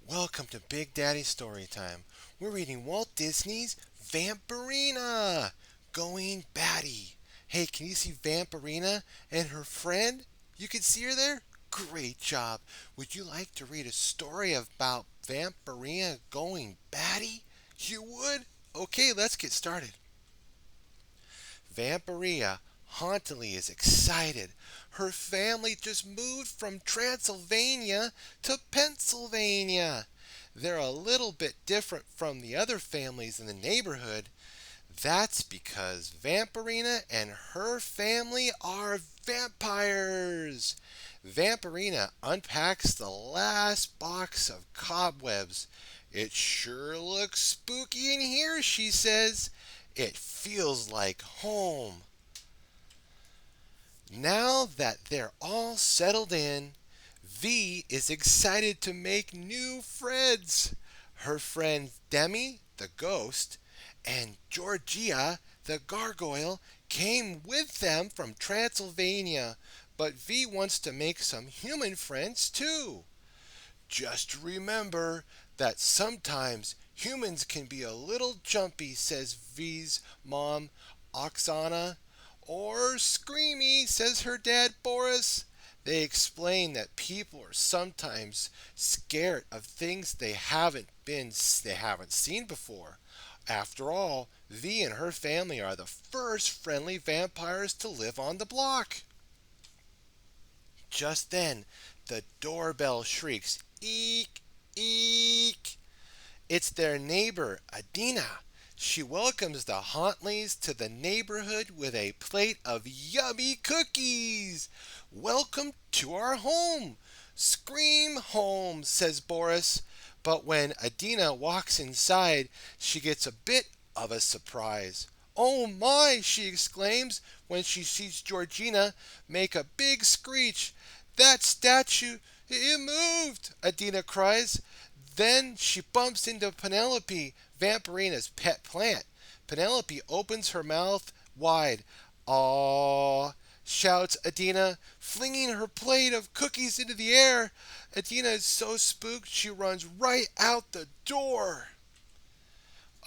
Welcome to Big Daddy Storytime. We're reading Walt Disney's Vampirina, Going Batty. Hey, can you see Vampirina and her friend? You can see her there? Great job. Would you like to read a story about Vampirina going batty? You would? Okay, let's get started. Vampirina hauntingly is excited. Her family just moved from Transylvania to Pennsylvania. They're a little bit different from the other families in the neighborhood. That's because Vampirina and her family are vampires. Vampirina unpacks the last box of cobwebs. It sure looks spooky in here, she says. It feels like home. Now that they're all settled in, V is excited to make new friends. Her friend Demi, the ghost, and Georgia, the gargoyle, came with them from Transylvania, but V wants to make some human friends too. Just remember that sometimes humans can be a little jumpy, says V's mom, Oxana. Or screamy, says her dad, Boris. They explain that people are sometimes scared of things they haven't seen before. After all, V and her family are the first friendly vampires to live on the block. Just then, the doorbell shrieks, "Eek, eek." It's their neighbor, Adina. She welcomes the Hauntlys to the neighborhood with a plate of yummy cookies. Welcome to our home. Scream home, says Boris. But when Adina walks inside, she gets a bit of a surprise. Oh my, she exclaims when she sees Georgina make a big screech. That statue, it moved, Adina cries. Then she bumps into Penelope, Vampirina's pet plant. Penelope opens her mouth wide. "Aw," shouts Adina, flinging her plate of cookies into the air. Adina is so spooked she runs right out the door.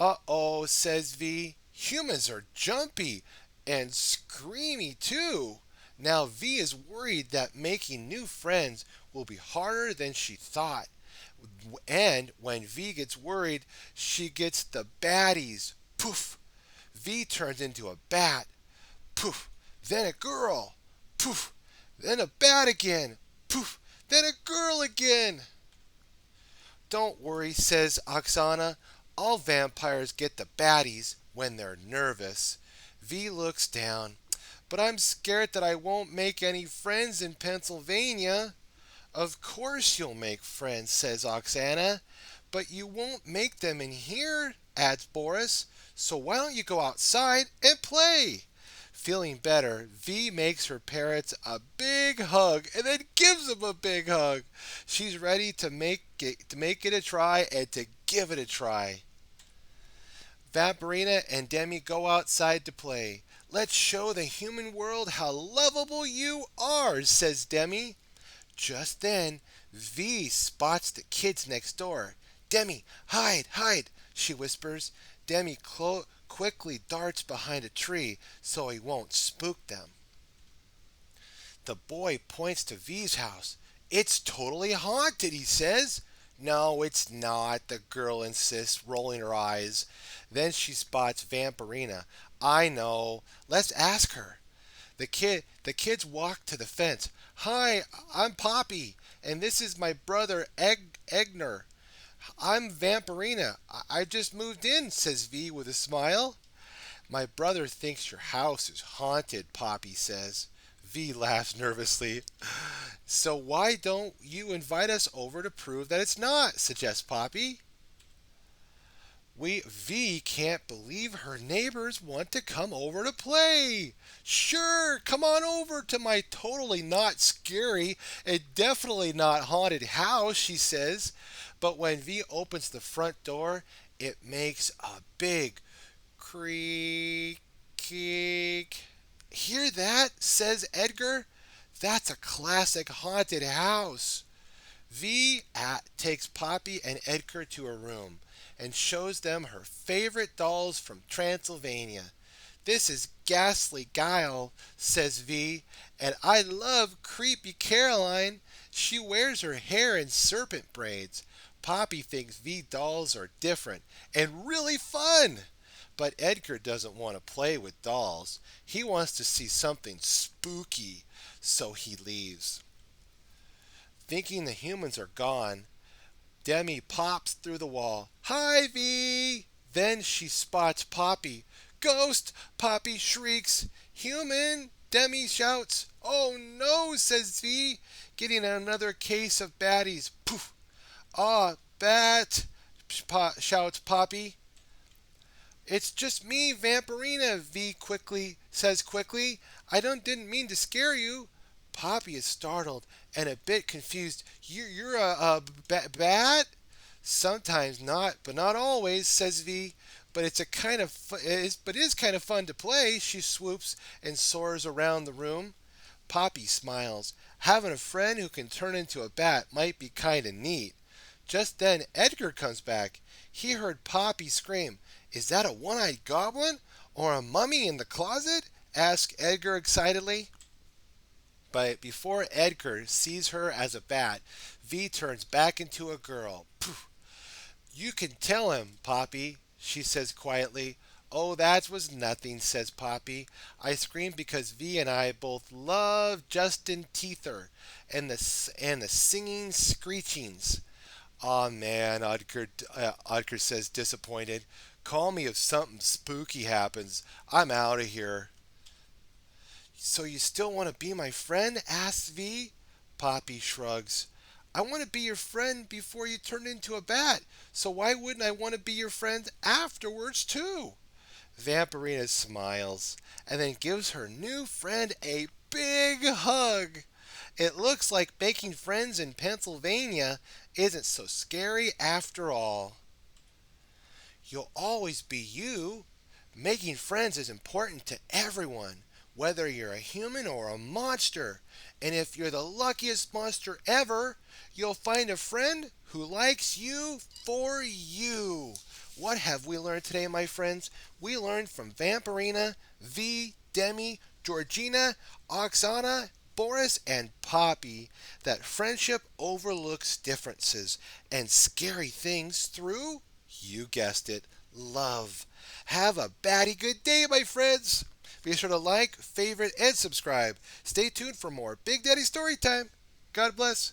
"Uh-oh," says V. "Humans are jumpy and screamy too." Now V is worried that making new friends will be harder than she thought. And when V gets worried, she gets the baddies. Poof! V turns into a bat. Poof! Then a girl. Poof! Then a bat again. Poof! Then a girl again. "Don't worry," says Oxana. "All vampires get the baddies when they're nervous." V looks down. "But I'm scared that I won't make any friends in Pennsylvania." "Of course you'll make friends," says Oxana. "But you won't make them in here," adds Boris. "So why don't you go outside and play?" Feeling better, V makes her parents a big hug and then gives them a big hug. She's ready to make it a try and to give it a try. Vampirina and Demi go outside to play. "Let's show the human world how lovable you are," says Demi. Just then, V spots the kids next door. "Demi, hide, hide," she whispers. Demi quickly darts behind a tree so he won't spook them. The boy points to V's house. "It's totally haunted," he says. "No, it's not," the girl insists, rolling her eyes. Then she spots Vampirina. "I know. Let's ask her." The kids walk to the fence. "Hi, I'm Poppy, and this is my brother Edgar. I'm Vampirina. I just moved in," says V with a smile. "My brother thinks your house is haunted," Poppy says. V laughs nervously. "So why don't you invite us over to prove that it's not?" suggests Poppy. V can't believe her neighbors want to come over to play. "Sure, come on over to my totally not scary and definitely not haunted house," she says. But when V opens the front door, it makes a big creak. "Hear that?" says Edgar. "That's a classic haunted house." Takes Poppy and Edgar to her room and shows them her favorite dolls from Transylvania. "This is ghastly Guile," says V, "and I love creepy Caroline. She wears her hair in serpent braids." Poppy thinks V dolls are different and really fun. But Edgar doesn't want to play with dolls. He wants to see something spooky, so he leaves. Thinking the humans are gone, Demi pops through the wall. "Hi, V!" Then she spots Poppy. "Ghost!" Poppy shrieks. "Human!" Demi shouts. "Oh no!" says V, getting another case of baddies. Poof! "Ah, Bat!" shouts Poppy. "It's just me, Vampirina," V says quickly. "Didn't mean to scare you." Poppy is startled and a bit confused. "You're a bat?" "Sometimes not, but not always," says V. "But it's a kind of but it is kind of fun to play." She swoops and soars around the room. Poppy smiles. Having a friend who can turn into a bat might be kind of neat. Just then Edgar comes back. He heard Poppy scream. "Is that a one-eyed goblin or a mummy in the closet?" asked Edgar excitedly. But before Edgar sees her as a bat, V turns back into a girl. "Poof. You can tell him, Poppy," she says quietly. "Oh, that was nothing," says Poppy. "I screamed because V and I both love Justin Teether and the singing screechings." "Aw, man," Edgar says, disappointed. "Call me if something spooky happens. I'm out of here." "So you still want to be my friend?" asks V. Poppy shrugs. "I want to be your friend before you turn into a bat, so why wouldn't I want to be your friend afterwards, too?" Vampirina smiles and then gives her new friend a big hug. It looks like making friends in Pennsylvania isn't so scary after all. You'll always be you. Making friends is important to everyone, whether you're a human or a monster. And if you're the luckiest monster ever, you'll find a friend who likes you for you. What have we learned today, my friends? We learned from Vampirina, V, Demi, Georgina, Oxana, Boris, and Poppy that friendship overlooks differences and scary things through, you guessed it, love. Have a batty good day, my friends. Be sure to like, favorite, and subscribe. Stay tuned for more Big Daddy Storytime. God bless.